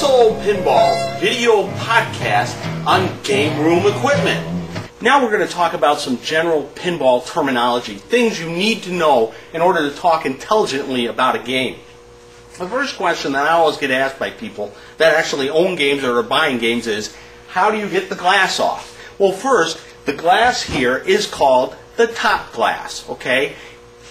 So Pinball video podcast on game room equipment. Now we're going to talk about some general pinball terminology, things you need to know in order to talk intelligently about a game. The first question that I always get asked by people that actually own games or are buying games is, how do you get the glass off? Well, first, the glass here is called the top glass, okay?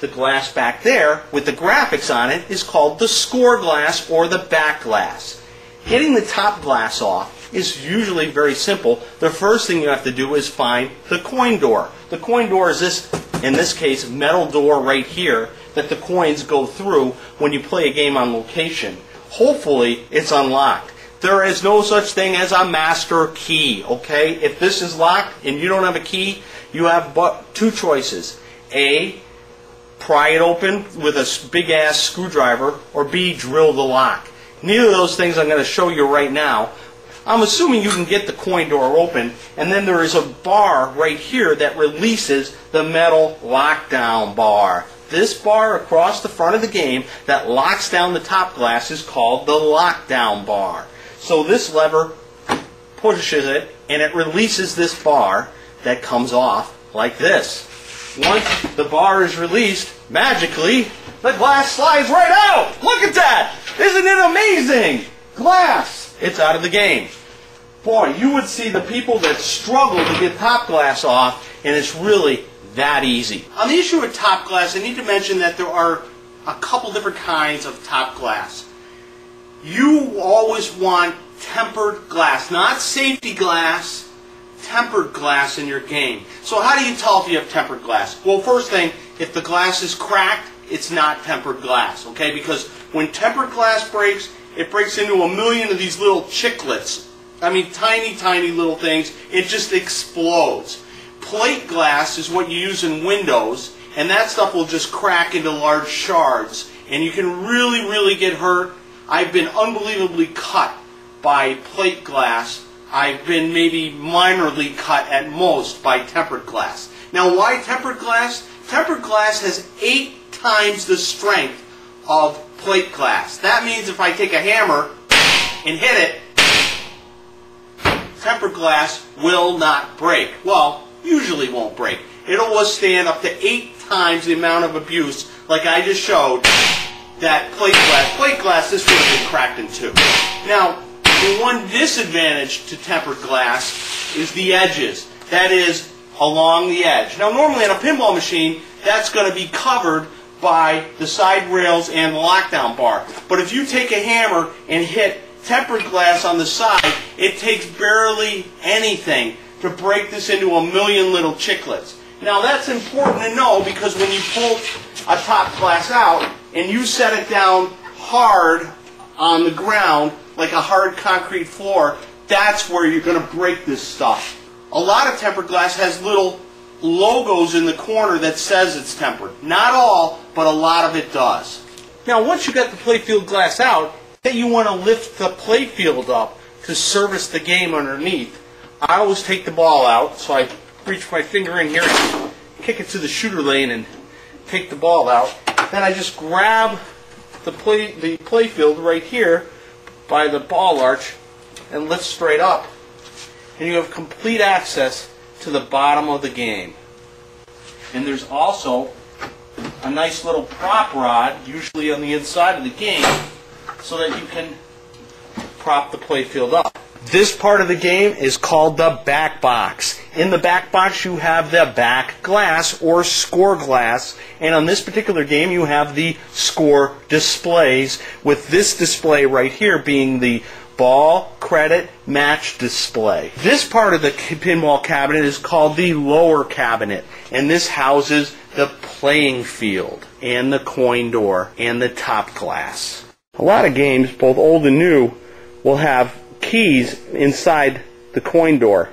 The glass back there with the graphics on it is called the score glass or the back glass. Getting the top glass off is usually very simple. The first thing you have to do is find the coin door. The coin door is this, in this case, metal door right here that the coins go through when you play a game on location. Hopefully it's unlocked. There is no such thing as a master key, okay? If this is locked and you don't have a key, you have but two choices. A, pry it open with a big ass screwdriver, or B, drill the lock. Neither of those things I'm going to show you right now. I'm assuming you can get the coin door open, and then there is a bar right here that releases the metal lockdown bar. This bar across the front of the game that locks down the top glass is called the lockdown bar. So this lever pushes it, and it releases this bar that comes off like this. Once the bar is released, magically, the glass slides right out! Look at that! Isn't it amazing? Glass! It's out of the game. Boy, you would see the people that struggle to get top glass off, and it's really that easy. On the issue of top glass, I need to mention that there are a couple different kinds of top glass. You always want tempered glass, not safety glass, tempered glass in your game. So how do you tell if you have tempered glass? Well, first thing, if the glass is cracked, it's not tempered glass, okay? Because when tempered glass breaks, it breaks into a million of these little chiclets. I mean, tiny, tiny little things. It just explodes. Plate glass is what you use in windows, and that stuff will just crack into large shards, and you can really, really get hurt. I've been unbelievably cut by plate glass. I've been maybe minorly cut at most by tempered glass. Now, why tempered glass? Tempered glass has 8 times the strength of plate glass. That means if I take a hammer and hit it, tempered glass will not break. Well, usually won't break. It'll withstand up to 8 times the amount of abuse, like I just showed, that plate glass. Plate glass, this would have been cracked in two. Now, the one disadvantage to tempered glass is the edges. That is, along the edge. Now, normally on a pinball machine, that's going to be covered by the side rails and the lockdown bar. But if you take a hammer and hit tempered glass on the side, it takes barely anything to break this into a million little chiclets. Now, that's important to know, because when you pull a top glass out and you set it down hard on the ground, like a hard concrete floor, that's where you're going to break this stuff. A lot of tempered glass has little logos in the corner that says it's tempered. Not all, but a lot of it does. Now, once you got the playfield glass out, then you want to lift the playfield up to service the game underneath. I always take the ball out, so I reach my finger in here and kick it to the shooter lane and take the ball out. Then I just grab the playfield right here by the ball arch and lift straight up, and you have complete access to the bottom of the game. And there's also a nice little prop rod, usually on the inside of the game, so that you can prop the playfield up. This part of the game is called the back box. In the back box you have the back glass or score glass, and on this particular game you have the score displays, with this display right here being the ball credit match display. This part of the pinball cabinet is called the lower cabinet, and this houses the playing field and the coin door and the top glass. A lot of games, both old and new, will have keys inside the coin door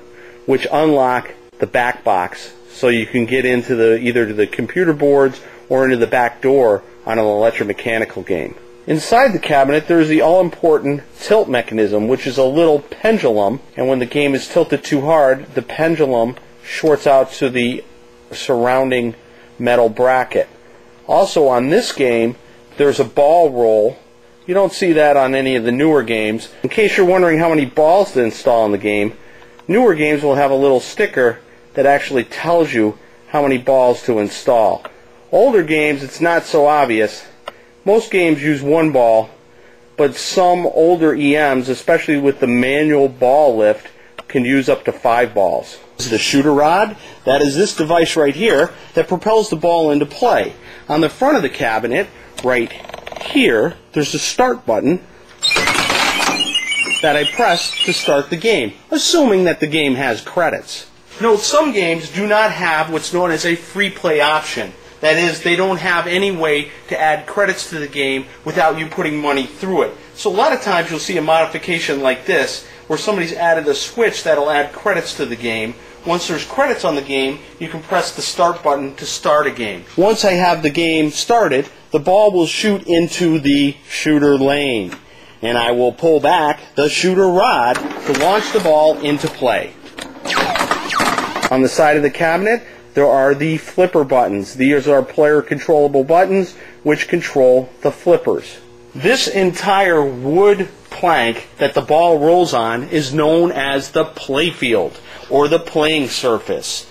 which unlock the back box, so you can get into either to the computer boards or into the back door on an electromechanical game. Inside the cabinet there is the all-important tilt mechanism, which is a little pendulum, and when the game is tilted too hard, the pendulum shorts out to the surrounding metal bracket. Also on this game there's a ball roll You don't see that on any of the newer games. In case you're wondering how many balls to install in the game, newer games will have a little sticker that actually tells you how many balls to install. Older games, it's not so obvious. Most games use one ball, but some older EMs, especially with the manual ball lift, can use up to 5 balls. This is the shooter rod. That is this device right here that propels the ball into play. On the front of the cabinet, right here, there's a start button that I press to start the game, assuming that the game has credits. Note, some games do not have what's known as a free play option. That is, they don't have any way to add credits to the game without you putting money through it. So a lot of times you'll see a modification like this, where somebody's added a switch that'll add credits to the game. Once there's credits on the game, you can press the start button to start a game. Once I have the game started, the ball will shoot into the shooter lane, and I will pull back the shooter rod to launch the ball into play. On the side of the cabinet, there are the flipper buttons. These are player controllable buttons which control the flippers. This entire wood plank that the ball rolls on is known as the playfield, or the playing surface.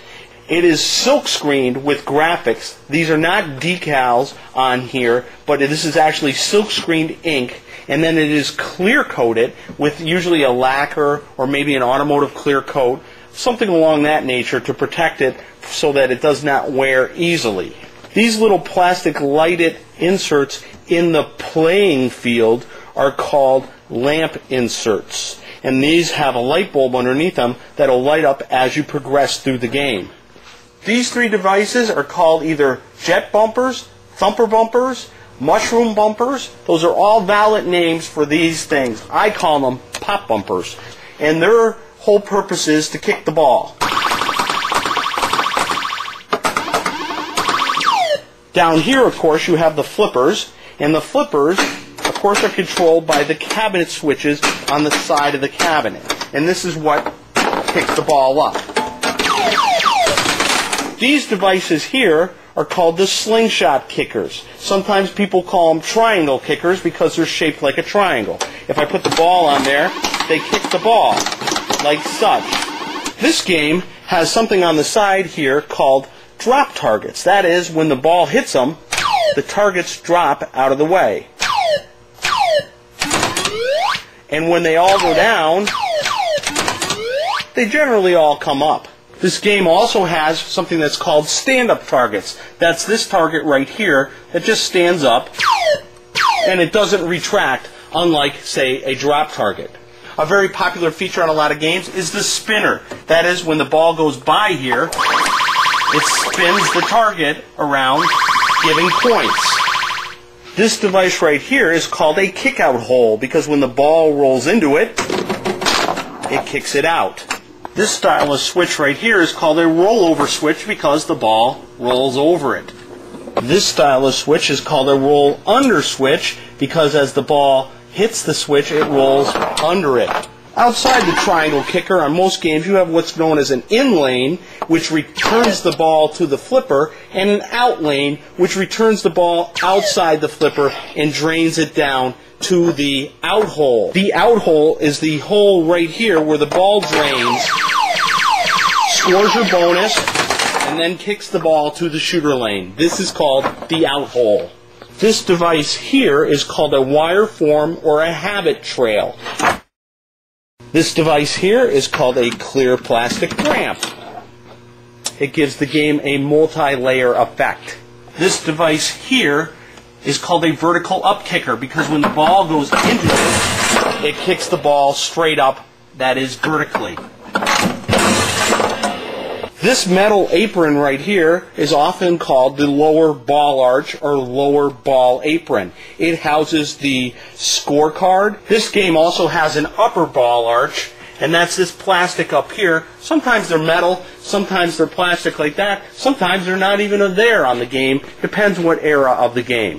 It is silk screened with graphics. These are not decals on here, but this is actually silk screened ink, and then it is clear coated with usually a lacquer or maybe an automotive clear coat, something along that nature, to protect it so that it does not wear easily. These little plastic lighted inserts in the playing field are called lamp inserts, and these have a light bulb underneath them that will light up as you progress through the game. These 3 devices are called either jet bumpers, thumper bumpers, mushroom bumpers. Those are all valid names for these things. I call them pop bumpers, and their whole purpose is to kick the ball. Down here, of course, you have the flippers, and the flippers, of course, are controlled by the cabinet switches on the side of the cabinet, and this is what kicks the ball up. These devices here are called the slingshot kickers. Sometimes people call them triangle kickers because they're shaped like a triangle. If I put the ball on there, they kick the ball like such. This game has something on the side here called drop targets. That is, when the ball hits them, the targets drop out of the way. And when they all go down, they generally all come up. This game also has something that's called stand-up targets. That's this target right here that just stands up and it doesn't retract, unlike, say, a drop target. A very popular feature on a lot of games is the spinner. That is, when the ball goes by here, it spins the target around, giving points. This device right here is called a kick-out hole because when the ball rolls into it, it kicks it out. This style of switch right here is called a rollover switch because the ball rolls over it. This style of switch is called a roll under switch because as the ball hits the switch, it rolls under it. Outside the triangle kicker, on most games you have what's known as an in lane, which returns the ball to the flipper, and an out lane, which returns the ball outside the flipper and drains it down to the out hole. The out hole is the hole right here where the ball drains, scores your bonus, and then kicks the ball to the shooter lane. This is called the out hole. This device here is called a wire form or a habit trail. This device here is called a clear plastic ramp. It gives the game a multi-layer effect. This device here is called a vertical up kicker because when the ball goes into it, it kicks the ball straight up, that is vertically. This metal apron right here is often called the lower ball arch or lower ball apron. It houses the scorecard. This game also has an upper ball arch, and that's this plastic up here. Sometimes they're metal, sometimes they're plastic like that, sometimes they're not even there on the game. Depends what era of the game.